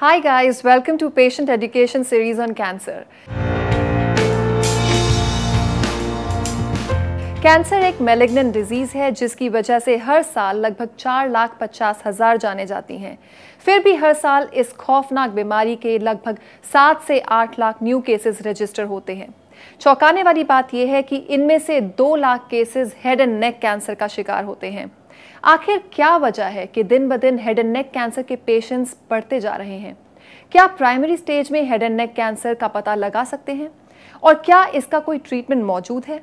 Hi guys, welcome to Patient Education series on cancer. Cancer एक malignant disease है जिसकी वजह से हर साल लगभग 4,50,000 जाने जाती हैं। फिर भी हर साल इस खौफनाक बीमारी के लगभग 7 से 8 लाख न्यू केसेस रजिस्टर होते हैं। चौंकाने वाली बात यह है कि इनमें से 2 lakh cases head and neck cancer का शिकार होते हैं। आखिर क्या वजह है कि दिन ब दिन हेड एंड नेक कैंसर के पेशेंट्स बढ़ते जा रहे हैं? क्या प्राइमरी स्टेज में हेड एंड नेक कैंसर का पता लगा सकते हैं? और क्या इसका कोई ट्रीटमेंट मौजूद है?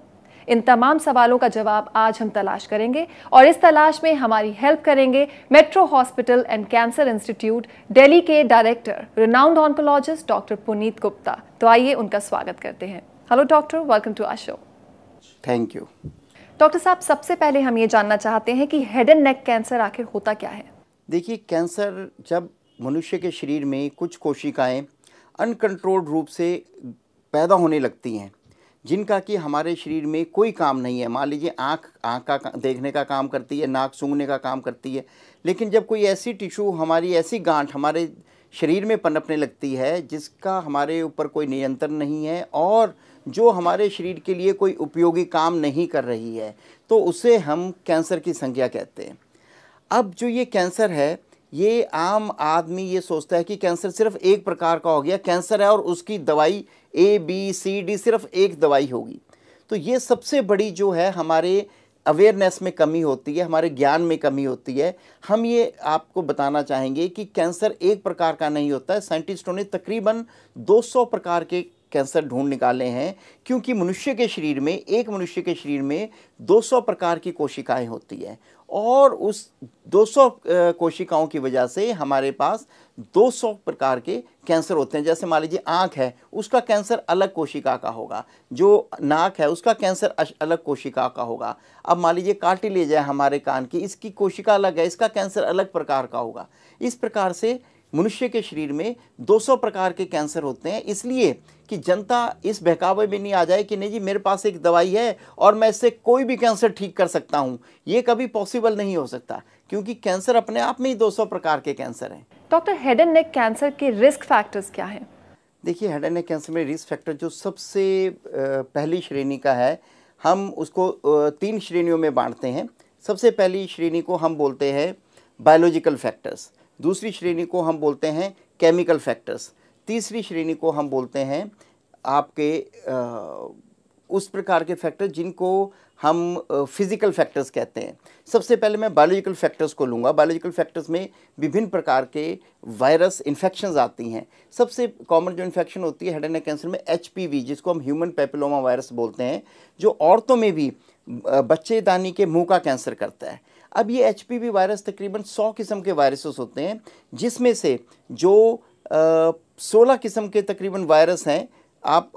इन तमाम सवालों का जवाब आज हम तलाश करेंगे और इस तलाश में हमारी हेल्प करेंगे Metro Hospital and Cancer Institute Delhi के director renowned oncologist doctor Puneet Gupta. तो आइए उनका स्वागत करते हैं। Hello doctor, welcome to our show. Thank you. Doctor साहब, सबसे पहले हम ये जानना चाहते हैं कि हेड एंड नेक कैंसर आखिर होता क्या है? देखिए, कैंसर जब मनुष्य के शरीर में कुछ कोशिकाएं अनकंट्रोल्ड रूप से पैदा होने लगती हैं जिनका कि हमारे शरीर में कोई काम नहीं है। मान लीजिए आँख का देखने का काम करती है, नाक सूंघने का काम करती है, लेकिन जब कोई ऐसी टिश्यू, हमारी ऐसी गांठ हमारे शरीर में पनपने लगती है जिसका हमारे ऊपर कोई नियंत्रण नहीं है और जो हमारे शरीर के लिए कोई उपयोगी काम नहीं कर रही है, तो उसे हम कैंसर की संज्ञा कहते हैं। अब जो ये कैंसर है, ये आम आदमी ये सोचता है कि कैंसर सिर्फ एक प्रकार का हो गया, कैंसर है और उसकी दवाई ABCD सिर्फ एक दवाई होगी। तो ये सबसे बड़ी जो है हमारे अवेयरनेस में कमी होती है, हमारे ज्ञान में कमी होती है। हम ये आपको बताना चाहेंगे कि कैंसर एक प्रकार का नहीं होता है। साइंटिस्टों ने तकरीबन 200 प्रकार के कैंसर ढूंढ निकाले हैं, क्योंकि मनुष्य के शरीर में, एक मनुष्य के शरीर में 200 प्रकार की कोशिकाएं होती है और उस 200 कोशिकाओं की वजह से हमारे पास 200 प्रकार के कैंसर होते हैं। जैसे मान लीजिए आँख है, उसका कैंसर अलग कोशिका का होगा, जो नाक है उसका कैंसर अलग कोशिका का होगा। अब मान लीजिए कार्टिलेज है हमारे कान की, इसकी कोशिका अलग है, इसका कैंसर अलग प्रकार का होगा। इस प्रकार से मनुष्य के शरीर में 200 प्रकार के कैंसर होते हैं, इसलिए कि जनता इस बहकावे में नहीं आ जाए कि नहीं जी मेरे पास एक दवाई है और मैं इससे कोई भी कैंसर ठीक कर सकता हूं। ये कभी पॉसिबल नहीं हो सकता, क्योंकि कैंसर अपने आप में ही 200 प्रकार के कैंसर हैं। Doctor, head and neck cancer के रिस्क फैक्टर्स क्या हैं? देखिए, हेड एंड नेक कैंसर में रिस्क फैक्टर जो सबसे पहली श्रेणी का है, हम उसको 3 श्रेणियों में बांटते हैं। सबसे पहली श्रेणी को हम बोलते हैं बायोलॉजिकल फैक्टर्स, दूसरी श्रेणी को हम बोलते हैं केमिकल फैक्टर्स, तीसरी श्रेणी को हम बोलते हैं आपके उस प्रकार के फैक्टर जिनको हम फिज़िकल फैक्टर्स कहते हैं। सबसे पहले मैं बायोलॉजिकल फैक्टर्स को लूँगा। बायोलॉजिकल फैक्टर्स में विभिन्न प्रकार के वायरस इन्फेक्शंस आती हैं। सबसे कॉमन जो इन्फेक्शन होती है हेड एंड नेक कैंसर में HPV, जिसको हम ह्यूमन पैपिलोमा वायरस बोलते हैं, जो औरतों में भी बच्चेदानी के मुंह का कैंसर करता है। अब ये HPV वायरस तकरीबन 100 किस्म के वायरसेस होते हैं, जिसमें से जो 16 किस्म के तकरीबन वायरस हैं आप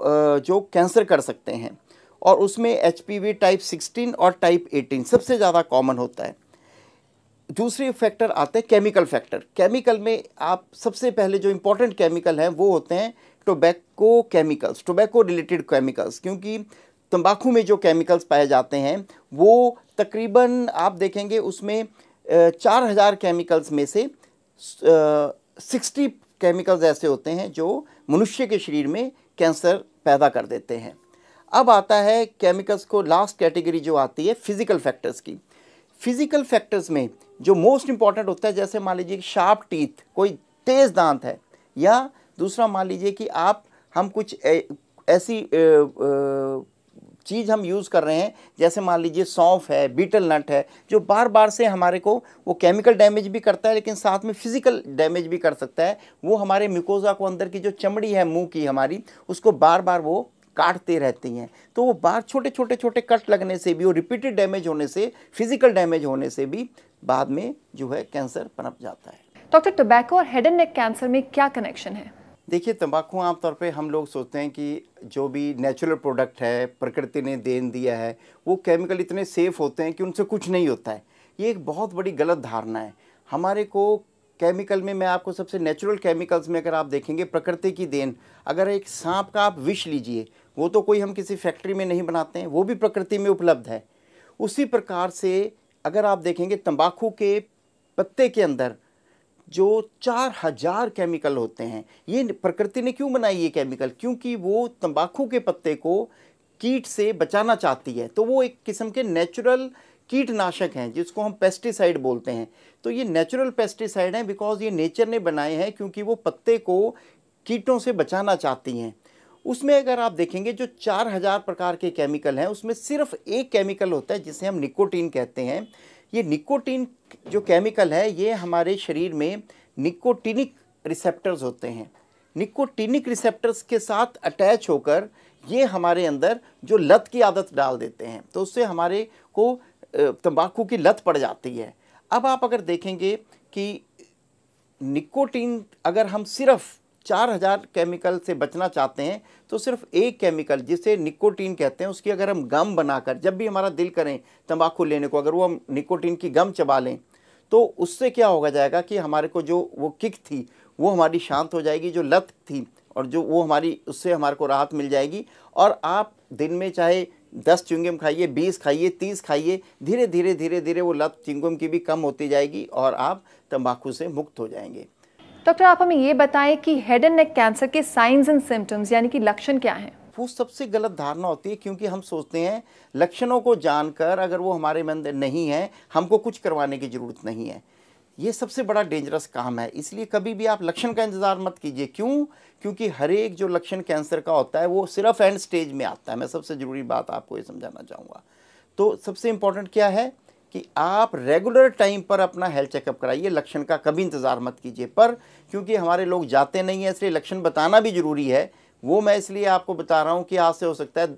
जो कैंसर कर सकते हैं, और उसमें HPV टाइप 16 और टाइप 18 सबसे ज़्यादा कॉमन होता है। दूसरे फैक्टर आते हैं केमिकल फैक्टर। केमिकल में आप सबसे पहले जो इम्पोर्टेंट केमिकल हैं वो होते हैं tobacco chemicals, tobacco related chemicals, क्योंकि तंबाकू में जो केमिकल्स पाए जाते हैं वो तकरीबन आप देखेंगे उसमें 4000 केमिकल्स में से 60 केमिकल्स ऐसे होते हैं जो मनुष्य के शरीर में कैंसर पैदा कर देते हैं। अब आता है केमिकल्स को लास्ट कैटेगरी जो आती है फिज़िकल फैक्टर्स की। फिज़िकल फैक्टर्स में जो मोस्ट इंपॉर्टेंट होता है, जैसे मान लीजिए शार्प टीथ, कोई तेज़ दांत है, या दूसरा मान लीजिए कि हम कुछ ऐसी चीज़ हम यूज़ कर रहे हैं, जैसे मान लीजिए सौंफ है, बीटल नट है, जो बार बार से हमारे को वो केमिकल डैमेज भी करता है लेकिन साथ में फिज़िकल डैमेज भी कर सकता है। वो हमारे म्यूकोजा को, अंदर की जो चमड़ी है मुंह की हमारी, उसको बार बार वो काटते रहती हैं। तो वो बार छोटे छोटे कट लगने से भी और रिपीटेड डैमेज होने से, फिज़िकल डैमेज होने से भी बाद में जो है कैंसर पनप जाता है। डॉक्टर, टोबैको और हेड एंड नेक कैंसर में क्या कनेक्शन है? देखिए, तंबाकू आमतौर पे हम लोग सोचते हैं कि जो भी नेचुरल प्रोडक्ट है, प्रकृति ने देन दिया है, वो केमिकल इतने सेफ़ होते हैं कि उनसे कुछ नहीं होता है। ये एक बहुत बड़ी गलत धारणा है। हमारे को केमिकल में, मैं आपको सबसे नेचुरल केमिकल्स में अगर आप देखेंगे प्रकृति की देन, अगर एक सांप का आप विष लीजिए, वो तो कोई हम किसी फैक्ट्री में नहीं बनाते हैं, वो भी प्रकृति में उपलब्ध है। उसी प्रकार से अगर आप देखेंगे तंबाकू के पत्ते के अंदर जो 4000 केमिकल होते हैं। ये प्रकृति ने क्यों बनाई ये केमिकल? क्योंकि वो तंबाकू के पत्ते को कीट से बचाना चाहती है। तो वो एक किस्म के नेचुरल कीटनाशक हैं जिसको हम पेस्टिसाइड बोलते हैं। तो ये नेचुरल पेस्टिसाइड हैं बिकॉज ये नेचर ने बनाए हैं, क्योंकि वो पत्ते को कीटों से बचाना चाहती हैं। उसमें अगर आप देखेंगे जो 4000 प्रकार के केमिकल हैं, उसमें सिर्फ एक केमिकल होता है जिसे हम निकोटीन कहते हैं। ये निकोटीन जो केमिकल है ये हमारे शरीर में निकोटिनिक रिसेप्टर्स होते हैं। निकोटिनिक रिसेप्टर्स के साथ अटैच होकर ये हमारे अंदर जो लत की आदत डाल देते हैं, तो उससे हमारे को तंबाकू की लत पड़ जाती है। अब आप अगर देखेंगे कि निकोटीन अगर हम सिर्फ 4000 केमिकल से बचना चाहते हैं तो सिर्फ एक केमिकल जिसे निकोटीन कहते हैं उसकी अगर हम गम बनाकर जब भी हमारा दिल करें तंबाकू लेने को, अगर वो हम निकोटीन की गम चबा लें तो उससे क्या होगा जाएगा कि हमारे को जो वो किक थी वो हमारी शांत हो जाएगी, जो लत थी और जो वो हमारी उससे हमारे को राहत मिल जाएगी। और आप दिन में चाहे 10 च्युइंगम खाइए, 20 खाइए, 30 खाइए, धीरे धीरे धीरे धीरे वो लत च्युइंगम की भी कम होती जाएगी और आप तंबाकू से मुक्त हो जाएंगे। डॉक्टर, आप हमें ये बताएं कि हेड एंड नेक कैंसर के साइंस एंड सिम्टम्स यानी कि लक्षण क्या हैं? वो सबसे गलत धारणा होती है, क्योंकि हम सोचते हैं लक्षणों को जानकर अगर वो हमारे में अंदर नहीं है हमको कुछ करवाने की ज़रूरत नहीं है। ये सबसे बड़ा डेंजरस काम है। इसलिए कभी भी आप लक्षण का इंतज़ार मत कीजिए। क्यों? क्योंकि हर एक जो लक्षण कैंसर का होता है वो सिर्फ एंड स्टेज में आता है। मैं सबसे ज़रूरी बात आपको ये समझाना चाहूँगा। तो सबसे इम्पोर्टेंट क्या है कि आप रेगुलर टाइम पर अपना हेल्थ चेकअप कराइए। लक्षण का कभी इंतज़ार मत कीजिए। पर क्योंकि हमारे लोग जाते नहीं हैं इसलिए लक्षण बताना भी ज़रूरी है। वो मैं इसलिए आपको बता रहा हूँ कि आज से हो सकता है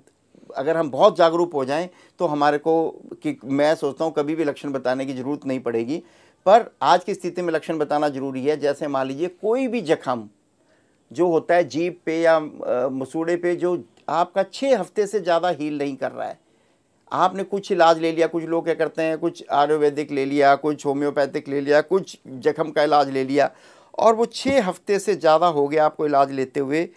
अगर हम बहुत जागरूक हो जाएं तो हमारे को कि मैं सोचता हूँ कभी भी लक्षण बताने की ज़रूरत नहीं पड़ेगी। पर आज की स्थिति में लक्षण बताना ज़रूरी है। जैसे मान लीजिए कोई भी जख्म जो होता है जीभ पे या मसूड़े पे जो आपका 6 हफ्ते से ज़्यादा हील नहीं कर रहा है, आपने कुछ इलाज ले लिया, कुछ लोग क्या करते हैं कुछ आयुर्वेदिक ले लिया, कुछ होम्योपैथिक ले लिया, कुछ जख्म का इलाज ले लिया और वो 6 हफ्ते से ज़्यादा हो गया आपको इलाज लेते हुए।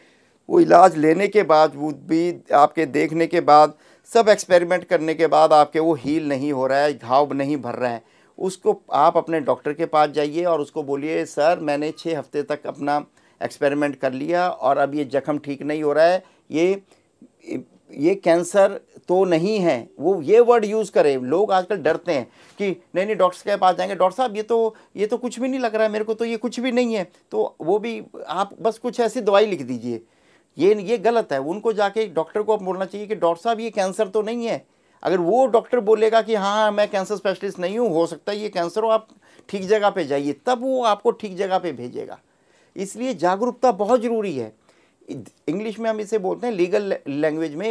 वो इलाज लेने के बाद भी आपके देखने के बाद सब एक्सपेरिमेंट करने के बाद आपके वो हील नहीं हो रहा है, घाव नहीं भर रहा है, उसको आप अपने डॉक्टर के पास जाइए और उसको बोलिए सर मैंने 6 हफ्ते तक अपना एक्सपेरिमेंट कर लिया और अब ये जख्म ठीक नहीं हो रहा है, ये कैंसर तो नहीं है। वो ये वर्ड यूज़ करें। लोग आजकल डरते हैं कि नहीं डॉक्टर के पास जाएंगे, डॉक्टर साहब ये तो कुछ भी नहीं लग रहा है मेरे को, तो ये कुछ भी नहीं है, तो वो भी आप बस कुछ ऐसी दवाई लिख दीजिए। ये गलत है। उनको जाके डॉक्टर को बोलना चाहिए कि डॉक्टर साहब ये कैंसर तो नहीं है। अगर वो डॉक्टर बोलेगा कि हाँ मैं कैंसर स्पेशलिस्ट नहीं हूँ, हो सकता है ये कैंसर हो, आप ठीक जगह पे जाइए, तब वो आपको ठीक जगह पे भेजेगा। इसलिए जागरूकता बहुत ज़रूरी है। इंग्लिश में हम इसे बोलते हैं लीगल लैंग्वेज में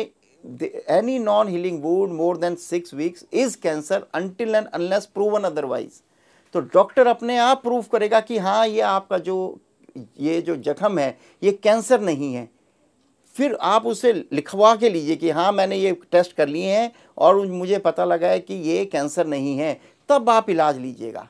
any non healing wound more than 6 weeks is cancer until and unless proven otherwise. तो डॉक्टर अपने आप प्रूव करेगा कि हाँ ये आपका ये जो जख्म है ये कैंसर नहीं है। फिर आप उसे लिखवा के लीजिए कि हाँ मैंने ये टेस्ट कर लिए हैं और मुझे पता लगा है कि ये कैंसर नहीं है, तब आप इलाज लीजिएगा।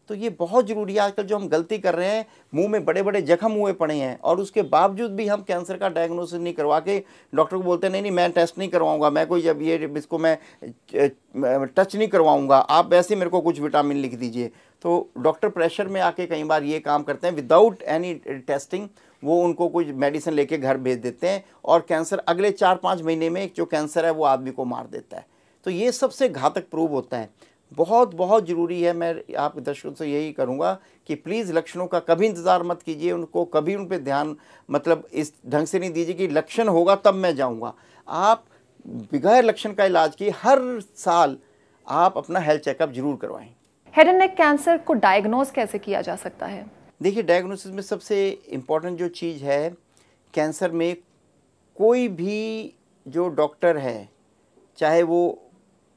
तो ये बहुत ज़रूरी है। आजकल जो हम गलती कर रहे हैं, मुंह में बड़े बड़े जख्म हुए पड़े हैं और उसके बावजूद भी हम कैंसर का डायग्नोसिस नहीं करवा के डॉक्टर को बोलते हैं नहीं मैं टेस्ट नहीं करवाऊंगा, मैं कोई जब इसको मैं टच नहीं करवाऊंगा, आप वैसे मेरे को कुछ विटामिन लिख दीजिए। तो डॉक्टर प्रेशर में आके कई बार ये काम करते हैं विदाउट एनी टेस्टिंग, वो उनको कुछ मेडिसिन लेके घर भेज देते हैं और कैंसर अगले 4-5 महीने में जो कैंसर है वो आदमी को मार देता है। तो ये सबसे घातक प्रूव होता है। बहुत बहुत ज़रूरी है। मैं आप दर्शकों से यही करूँगा कि प्लीज़ लक्षणों का कभी इंतज़ार मत कीजिए, उनको कभी उन पर ध्यान मतलब इस ढंग से नहीं दीजिए कि लक्षण होगा तब मैं जाऊँगा। आप बगैर लक्षण का इलाज किए हर साल आप अपना हेल्थ चेकअप जरूर करवाएं। हेड एंड नेक कैंसर को डायग्नोज कैसे किया जा सकता है? देखिए डायग्नोसिस में सबसे इम्पॉर्टेंट जो चीज़ है कैंसर में, कोई भी जो डॉक्टर है चाहे वो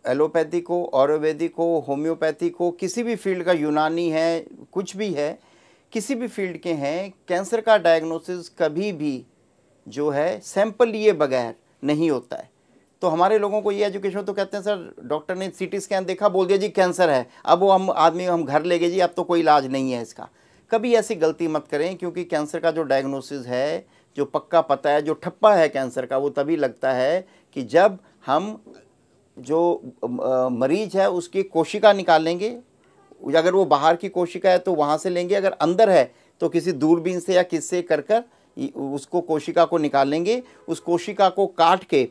एलोपैथिक हो, आयुर्वेदिक हो, होम्योपैथिक हो, किसी भी फील्ड का, यूनानी है, कुछ भी है, किसी भी फील्ड के हैं, कैंसर का डायग्नोसिस कभी भी जो है सैंपल लिए बगैर नहीं होता है। तो हमारे लोगों को ये एजुकेशन तो कहते हैं सर डॉक्टर ने सीटी स्कैन देखा बोल दिया जी कैंसर है, अब वो हम घर ले गए जी, अब तो कोई इलाज नहीं है इसका। कभी ऐसी गलती मत करें, क्योंकि कैंसर का जो डायग्नोसिस है, जो पक्का पता है, जो ठप्पा है कैंसर का, वो तभी लगता है कि जब हम जो मरीज है उसकी कोशिका निकालेंगे, अगर वो बाहर की कोशिका है तो वहाँ से लेंगे, अगर अंदर है तो किसी दूरबीन से या किससे कर उसको कोशिका को निकालेंगे। उस कोशिका को काट के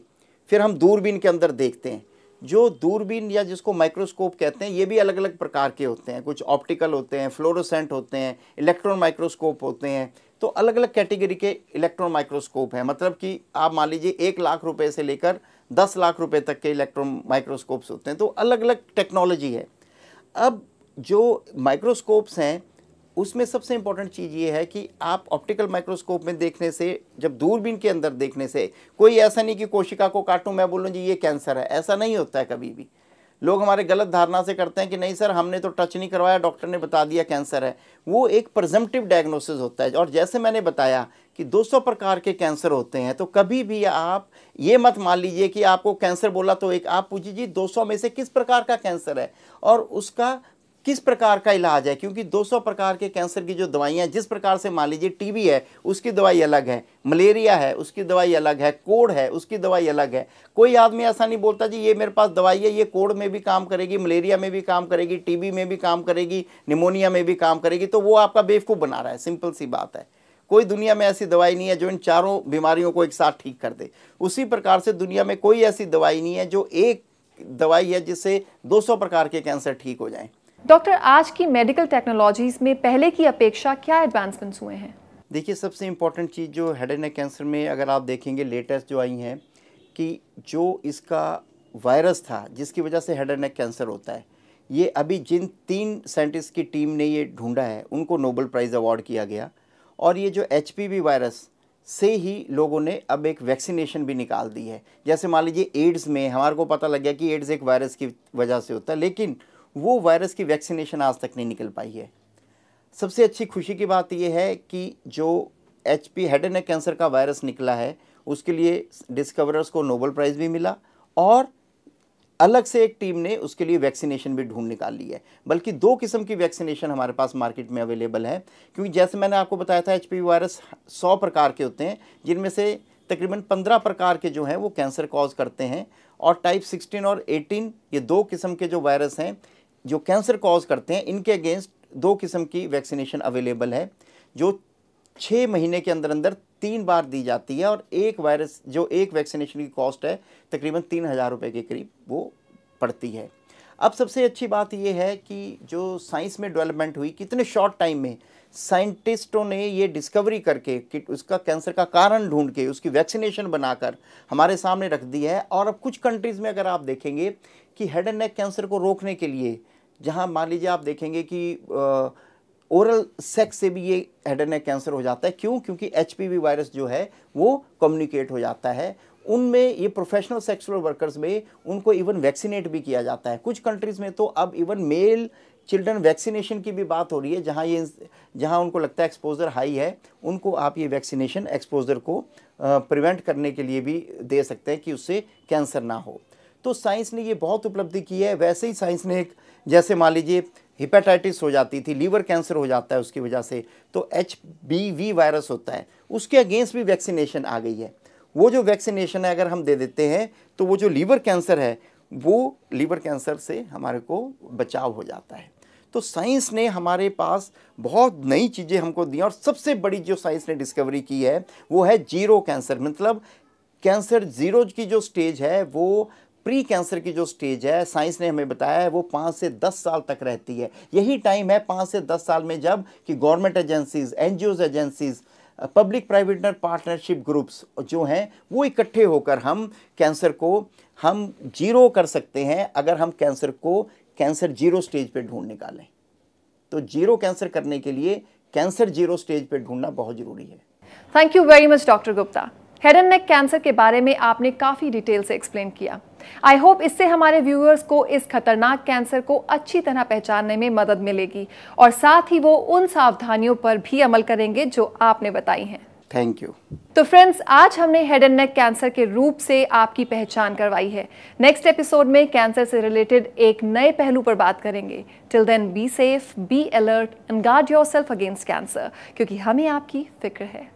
फिर हम दूरबीन के अंदर देखते हैं। जो दूरबीन या जिसको माइक्रोस्कोप कहते हैं, ये भी अलग अलग प्रकार के होते हैं। कुछ ऑप्टिकल होते हैं, फ्लोरोसेंट होते हैं, इलेक्ट्रॉन माइक्रोस्कोप होते हैं। तो अलग अलग कैटेगरी के इलेक्ट्रॉन माइक्रोस्कोप हैं। मतलब कि आप मान लीजिए 1 लाख रुपए से लेकर 10 लाख रुपए तक के इलेक्ट्रॉन माइक्रोस्कोप्स होते हैं। तो अलग अलग टेक्नोलॉजी है। अब जो माइक्रोस्कोप्स हैं उसमें सबसे इंपॉर्टेंट चीज़ ये है कि आप ऑप्टिकल माइक्रोस्कोप में देखने से, जब दूरबीन के अंदर देखने से, कोई ऐसा नहीं कि कोशिका को काटूं मैं बोलूं जी ये कैंसर है, ऐसा नहीं होता है कभी भी। लोग हमारे गलत धारणा से करते हैं कि नहीं सर हमने तो टच नहीं करवाया, डॉक्टर ने बता दिया कैंसर है। वो एक प्रिजम्पटिव डायग्नोसिस होता है। और जैसे मैंने बताया कि 200 प्रकार के कैंसर होते हैं, तो कभी भी आप ये मत मान लीजिए कि आपको कैंसर बोला तो एक आप पूछिए जी 200 में से किस प्रकार का कैंसर है और उसका किस प्रकार का इलाज है। क्योंकि 200 प्रकार के कैंसर की जो दवाइयाँ, जिस प्रकार से मान लीजिए टीबी है उसकी दवाई अलग है, मलेरिया है उसकी दवाई अलग है, कोढ़ है उसकी दवाई अलग है। कोई आदमी ऐसा नहीं बोलता जी ये मेरे पास दवाई है, ये कोढ़ में भी काम करेगी, मलेरिया में भी काम करेगी, टीबी में भी काम करेगी, निमोनिया में भी काम करेगी, तो वो आपका बेवकूफ़ बना रहा है। सिंपल सी बात है। कोई दुनिया में ऐसी दवाई नहीं है जो इन चारों बीमारियों को एक साथ ठीक कर दे। उसी प्रकार से दुनिया में कोई ऐसी दवाई नहीं है जो एक दवाई है जिससे 200 प्रकार के कैंसर ठीक हो जाएं। डॉक्टर, आज की मेडिकल टेक्नोलॉजीज में पहले की अपेक्षा क्या एडवांसमेंट्स हुए हैं? देखिए, सबसे इम्पॉर्टेंट चीज़ जो हेड एंड नेक कैंसर में अगर आप देखेंगे लेटेस्ट जो आई हैं कि जो इसका वायरस था जिसकी वजह से हेड एंड नेक कैंसर होता है, ये अभी जिन 3 साइंटिस्ट की टीम ने ये ढूंढा है उनको नोबेल प्राइज़ अवार्ड किया गया। और ये जो HPV वायरस से ही लोगों ने अब एक वैक्सीनेशन भी निकाल दी है। जैसे मान लीजिए एड्स में हमारे को पता लग गया कि एड्स एक वायरस की वजह से होता है, लेकिन वो वायरस की वैक्सीनेशन आज तक नहीं निकल पाई है। सबसे अच्छी खुशी की बात यह है कि जो हेड एंड नेक कैंसर का वायरस निकला है उसके लिए डिस्कवरर्स को नोबेल प्राइज़ भी मिला और अलग से एक टीम ने उसके लिए वैक्सीनेशन भी ढूंढ निकाल ली है। बल्कि 2 किस्म की वैक्सीनेशन हमारे पास मार्केट में अवेलेबल है। क्योंकि जैसे मैंने आपको बताया था HPV वायरस 100 प्रकार के होते हैं, जिनमें से तकरीबन 15 प्रकार के जो हैं वो कैंसर कॉज करते हैं। और टाइप 16 और 18 ये 2 किस्म के जो वायरस हैं जो कैंसर कॉज करते हैं, इनके अगेंस्ट 2 किस्म की वैक्सीनेशन अवेलेबल है जो 6 महीने के अंदर अंदर 3 बार दी जाती है। और एक वायरस जो एक वैक्सीनेशन की कॉस्ट है तकरीबन 3000 रुपये के करीब वो पड़ती है। अब सबसे अच्छी बात यह है कि जो साइंस में डेवलपमेंट हुई, कितने शॉर्ट टाइम में साइंटिस्टों ने ये डिस्कवरी करके कि उसका कैंसर का कारण ढूंढ के उसकी वैक्सीनेशन बनाकर हमारे सामने रख दी है। और अब कुछ कंट्रीज़ में अगर आप देखेंगे कि हेड एंड नेक कैंसर को रोकने के लिए, जहां मान लीजिए आप देखेंगे कि ओरल सेक्स से भी ये हेड एंड नेक कैंसर हो जाता है। क्यों? क्योंकि HPV वायरस जो है वो कम्युनिकेट हो जाता है उनमें। ये प्रोफेशनल सेक्सुअल वर्कर्स में उनको इवन वैक्सीनेट भी किया जाता है। कुछ कंट्रीज़ में तो अब इवन मेल चिल्ड्रन वैक्सीनेशन की भी बात हो रही है। जहां उनको लगता है एक्सपोजर हाई है, उनको आप ये वैक्सीनेशन एक्सपोजर को प्रिवेंट करने के लिए भी दे सकते हैं कि उससे कैंसर ना हो। तो साइंस ने ये बहुत उपलब्धि की है। वैसे ही साइंस ने एक, जैसे मान लीजिए हेपेटाइटिस हो जाती थी, लीवर कैंसर हो जाता है उसकी वजह से, तो HBV वायरस होता है, उसके अगेंस्ट भी वैक्सीनेशन आ गई है। वो जो वैक्सीनेशन है अगर हम दे देते हैं तो वो जो लीवर कैंसर है वो लीवर कैंसर से हमारे को बचाव हो जाता है। तो साइंस ने हमारे पास बहुत नई चीज़ें हमको दी। और सबसे बड़ी जो साइंस ने डिस्कवरी की है वो है जीरो कैंसर। मतलब कैंसर जीरो की जो स्टेज है वो प्री कैंसर की जो स्टेज है, साइंस ने हमें बताया है वो 5 से 10 साल तक रहती है। यही टाइम है 5 से 10 साल में जब कि government agencies, NGOs agencies, public private partnership groups जो हैं वो इकट्ठे होकर हम कैंसर को हम जीरो कर सकते हैं। अगर हम कैंसर जीरो स्टेज पे ढूंढ निकालें तो जीरो कैंसर करने के लिए कैंसर जीरो स्टेज पे ढूंढना बहुत जरूरी है। Thank you very much doctor Gupta. Head and neck cancer के बारे में आपने काफी डिटेल से एक्सप्लेन किया। आई होप इससे हमारे व्यूअर्स को इस खतरनाक कैंसर को अच्छी तरह पहचानने में मदद मिलेगी और साथ ही वो उन सावधानियों पर भी अमल करेंगे जो आपने बताई हैं। Thank you. तो फ्रेंड्स, आज हमने हेड एंड नेक कैंसर के रूप से आपकी पहचान करवाई है। नेक्स्ट एपिसोड में कैंसर से रिलेटेड एक नए पहलू पर बात करेंगे। Till then be safe, be alert and guard yourself against cancer, क्योंकि हमें आपकी फिक्र है।